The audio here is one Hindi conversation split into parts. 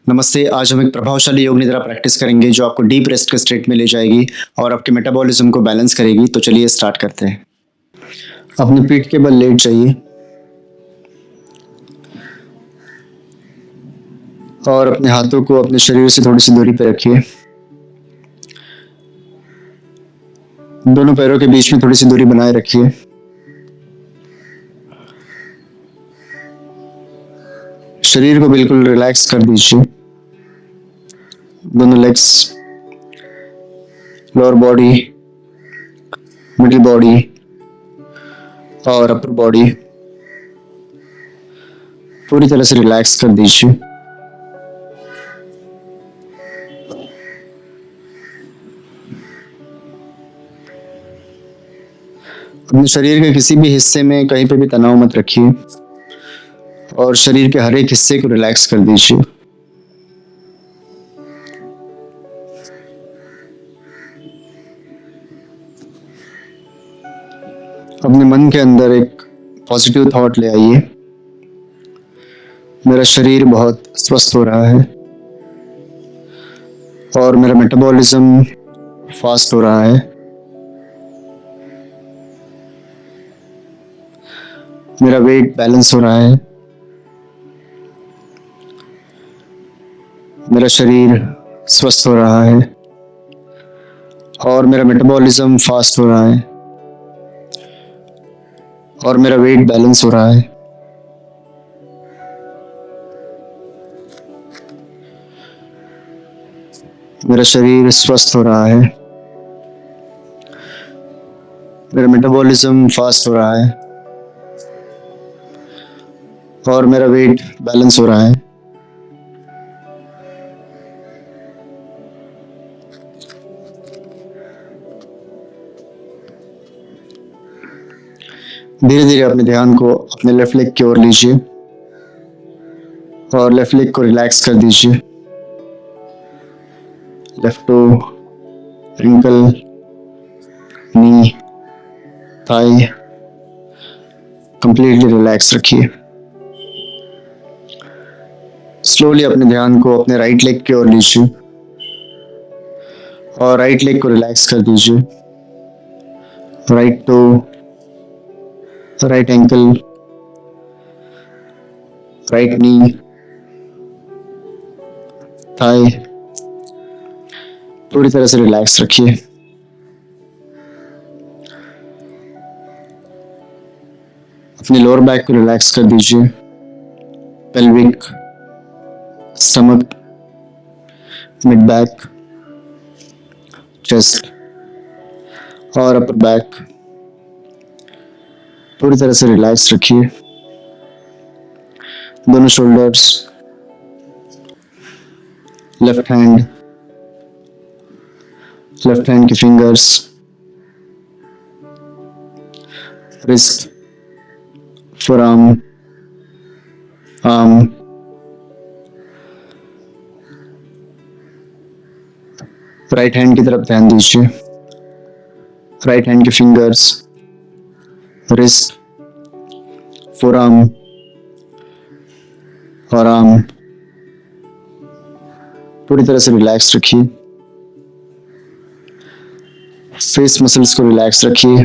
नमस्ते। आज हम एक प्रभावशाली योग निद्रा प्रैक्टिस करेंगे जो आपको डीप रेस्ट के स्टेट में ले जाएगी और आपके मेटाबॉलिज्म को बैलेंस करेगी। तो चलिए स्टार्ट करते हैं। अपनी पीठ के बल लेट जाइए और अपने हाथों को अपने शरीर से थोड़ी सी दूरी पर रखिए। दोनों पैरों के बीच में थोड़ी सी दूरी बनाए रखिए। शरीर को बिल्कुल रिलैक्स कर दीजिए। दोनों legs, lower body, middle body और अपर बॉडी पूरी तरह से रिलैक्स कर दीजिए। अपने शरीर के किसी भी हिस्से में कहीं पे भी तनाव मत रखिए और शरीर के हर एक हिस्से को रिलैक्स कर दीजिए। अपने मन के अंदर एक पॉजिटिव थॉट ले आइए। मेरा शरीर बहुत स्वस्थ हो रहा है और मेरा मेटाबॉलिज्म फास्ट हो रहा है। मेरा वेट बैलेंस हो रहा है। मेरा शरीर स्वस्थ हो रहा है और मेरा मेटाबॉलिज्म फास्ट हो रहा है और मेरा वेट बैलेंस हो रहा है। मेरा शरीर स्वस्थ हो रहा है। मेरा मेटाबॉलिज्म फास्ट हो रहा है और मेरा वेट बैलेंस हो रहा है। धीरे धीरे अपने ध्यान को अपने लेफ्ट लेग की ओर लीजिए और लेफ्ट लेग को रिलैक्स कर दीजिए। Left toe, ankle, knee, thigh completely relax रखिए। स्लोली अपने ध्यान को अपने राइट लेग की ओर लीजिए और राइट लेग को रिलैक्स कर दीजिए। Right toe, right ankle, right knee, thigh पूरी तरह से रिलैक्स रखिए। अपने लोअर बैक को रिलैक्स कर दीजिए। Pelvic, stomach, mid back, chest और अपर बैक पूरी तरह से रिलैक्स रखिए। दोनों शोल्डर्स, लेफ्ट हैंड की fingers, wrist, forearm, arm, right hand की तरफ ध्यान दीजिए। राइट हैंड की फिंगर्स, रिस्ट, फोरआर्म और आर्म पूरी तरह से रिलैक्स रखिए। फेस मसल्स को रिलैक्स रखिए।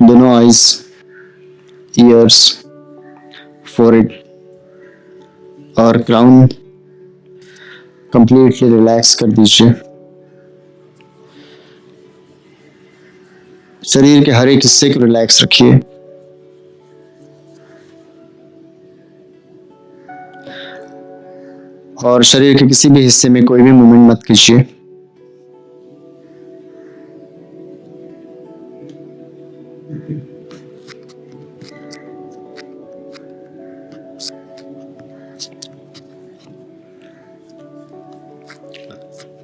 दोनों आईज, ईयर्स, फोरहेड और क्राउन कंप्लीटली रिलैक्स कर दीजिए। शरीर के हर एक हिस्से को रिलैक्स रखिए। और शरीर के किसी भी हिस्से में कोई भी मूवमेंट मत कीजिए।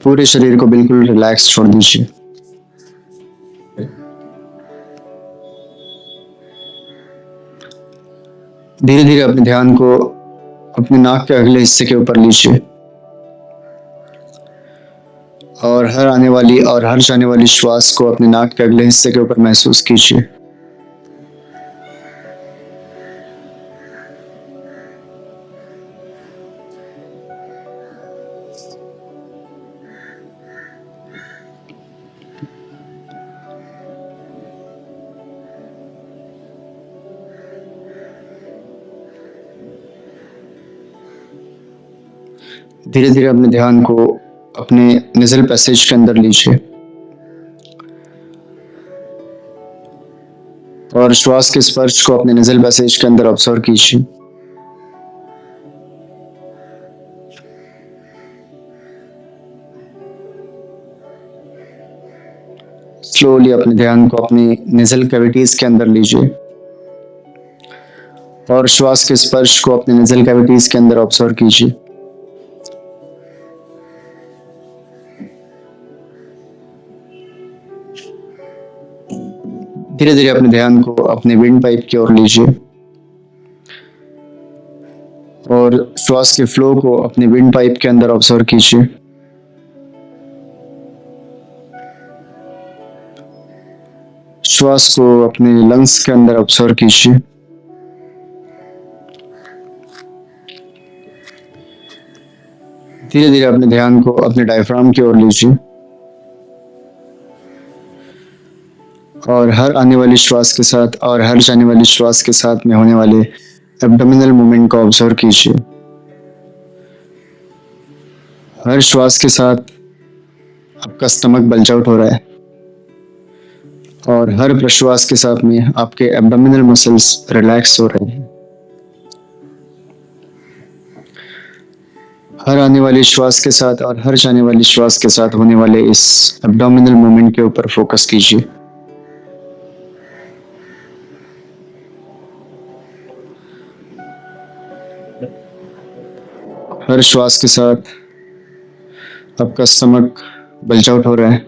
पूरे शरीर को बिल्कुल रिलैक्स छोड़ दीजिए। धीरे धीरे अपने ध्यान को अपने नाक के अगले हिस्से के ऊपर लीजिए और हर आने वाली और हर जाने वाली श्वास को अपने नाक के अगले हिस्से के ऊपर महसूस कीजिए। धीरे धीरे अपने ध्यान को अपने नेजल पैसेज के अंदर लीजिए और श्वास के स्पर्श को अपने नेजल पैसेज के अंदर ऑब्जर्व कीजिए। स्लोली अपने ध्यान को अपनी नेजल कैविटीज के अंदर लीजिए और श्वास के स्पर्श को अपने नेजल कैविटीज के अंदर ऑब्जर्व कीजिए। धीरे धीरे अपने ध्यान को अपने विंड पाइप की ओर लीजिए और श्वास के फ्लो को अपने विंड पाइप के अंदर ऑब्जर्व कीजिए। श्वास को अपने लंग्स के अंदर ऑब्जर्व कीजिए। धीरे धीरे अपने ध्यान को अपने डायफ्राम की ओर लीजिए और हर आने वाली श्वास के साथ और हर जाने वाली श्वास के साथ में होने वाले एब्डोमिनल मूवमेंट को ऑब्जर्व कीजिए। हर श्वास के साथ आपका स्टमक बल्ज आउट हो रहा है और हर प्रश्वास के साथ में आपके एब्डोमिनल मसल्स रिलैक्स हो रहे हैं। हर आने वाली श्वास के साथ और हर जाने वाली श्वास के साथ होने वाले इस एब्डोमिनल मूवमेंट के ऊपर फोकस कीजिए। हर श्वास के साथ आपका स्टमक बल्ज आउट हो रहा है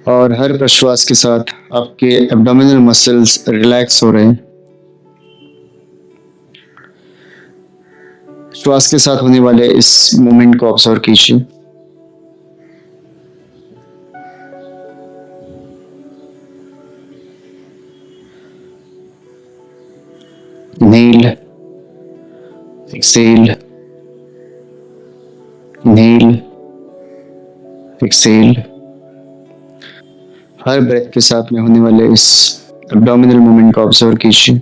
और हर प्रश्वास के साथ आपके एब्डोमिनल मसल्स रिलैक्स हो रहे हैं। श्वास के साथ होने वाले इस मूवमेंट को ऑब्जर्व कीजिए। Inhale, exhale, inhale, exhale. हर ब्रेथ के साथ में होने वाले इस एब्डोमिनल मूवमेंट को ऑब्जर्व कीजिए।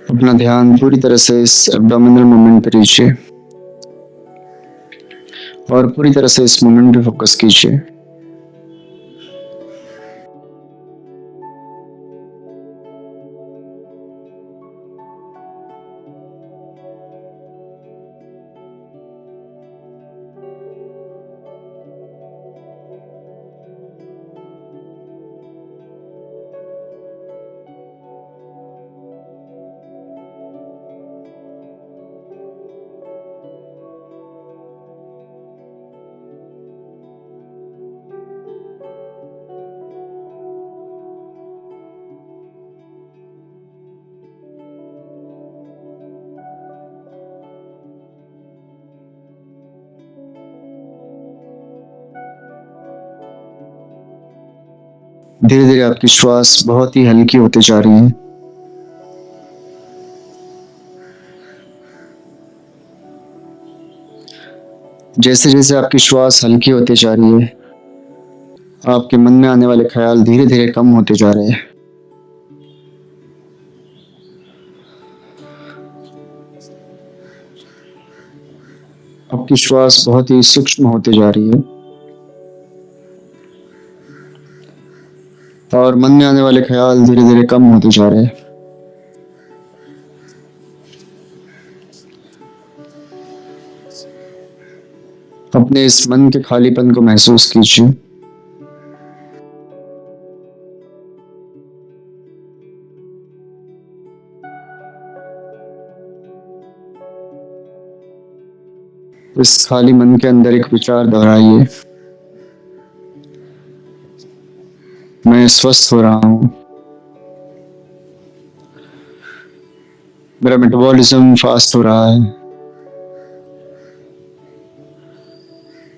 अपना ध्यान पूरी तरह से इस एब्डोमिनल मूवमेंट पर लीजिए और पूरी तरह से इस मूवमेंट पे फोकस कीजिए। धीरे धीरे आपकी श्वास बहुत ही हल्की होते जा रही है। जैसे जैसे आपकी श्वास हल्की होती जा रही है, आपके मन में आने वाले ख्याल धीरे धीरे कम होते जा रहे हैं। आपकी श्वास बहुत ही सूक्ष्म होते जा रही है और मन में आने वाले ख्याल धीरे धीरे कम होते जा रहे हैं। अपने इस मन के खालीपन को महसूस कीजिए। इस खाली मन के अंदर एक विचार दोहराइए। मैं स्वस्थ हो रहा हूँ। मेरा मेटाबॉलिज्म फास्ट हो रहा है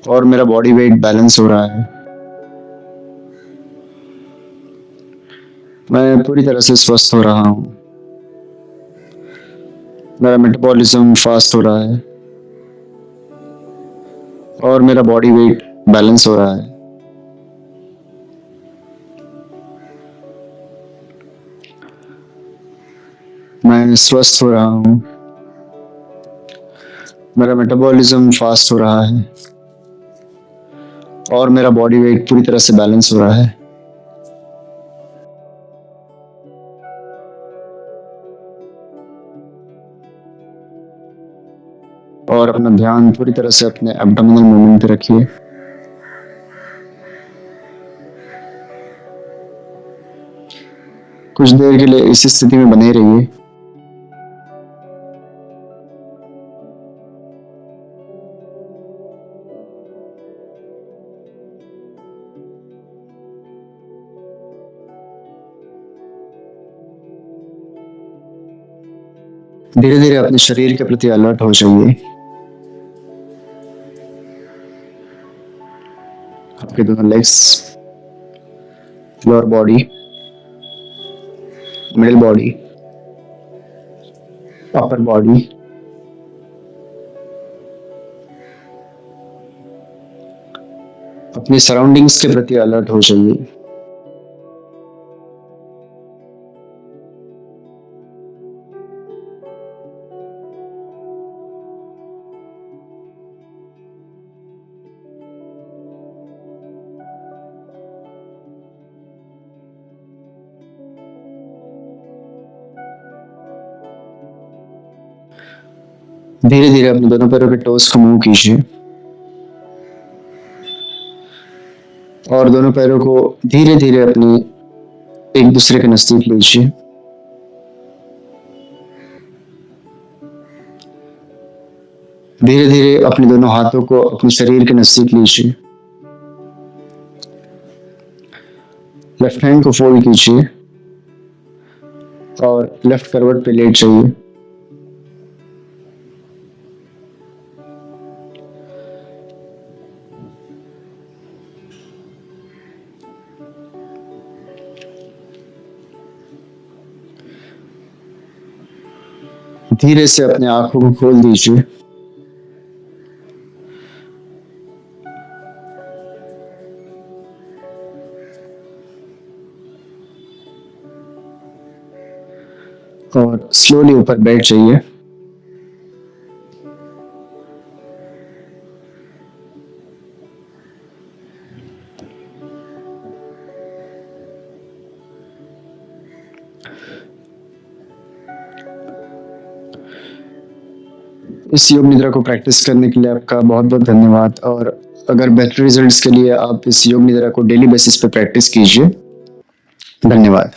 और मेरा बॉडी वेट बैलेंस हो रहा है। मैं पूरी तरह से स्वस्थ हो रहा हूँ। मेरा मेटाबॉलिज्म फास्ट हो रहा है और मेरा बॉडी वेट बैलेंस हो रहा है। मैं स्वस्थ हो रहा हूँ। मेरा मेटाबॉलिज्म फास्ट हो रहा है और मेरा बॉडी वेट पूरी तरह से बैलेंस हो रहा है। और अपना ध्यान पूरी तरह से अपने एब्डोमिनल मूवमेंट पे रखिए। कुछ देर के लिए इस स्थिति में बने रहिए। धीरे धीरे अपने शरीर के प्रति अलर्ट हो जाइए। आपके दोनों legs, lower body, middle body, upper body, अपनी सराउंडिंग्स के प्रति अलर्ट हो जाइए। धीरे धीरे अपने दोनों पैरों के टोस को मूव कीजिए और दोनों पैरों को धीरे धीरे अपनी एक दूसरे के नजदीक लीजिए। धीरे धीरे अपने दोनों हाथों को अपने शरीर के नजदीक लीजिए। लेफ्ट हैंड को फोल्ड कीजिए और लेफ्ट करवट पे लेट जाइए। धीरे से अपने आंखों को खोल दीजिए और स्लोली ऊपर बैठ जाइए। इस योग निद्रा को प्रैक्टिस करने के लिए आपका बहुत बहुत धन्यवाद। और अगर बेहतर रिजल्ट्स के लिए आप इस योग निद्रा को डेली बेसिस पे प्रैक्टिस कीजिए। धन्यवाद।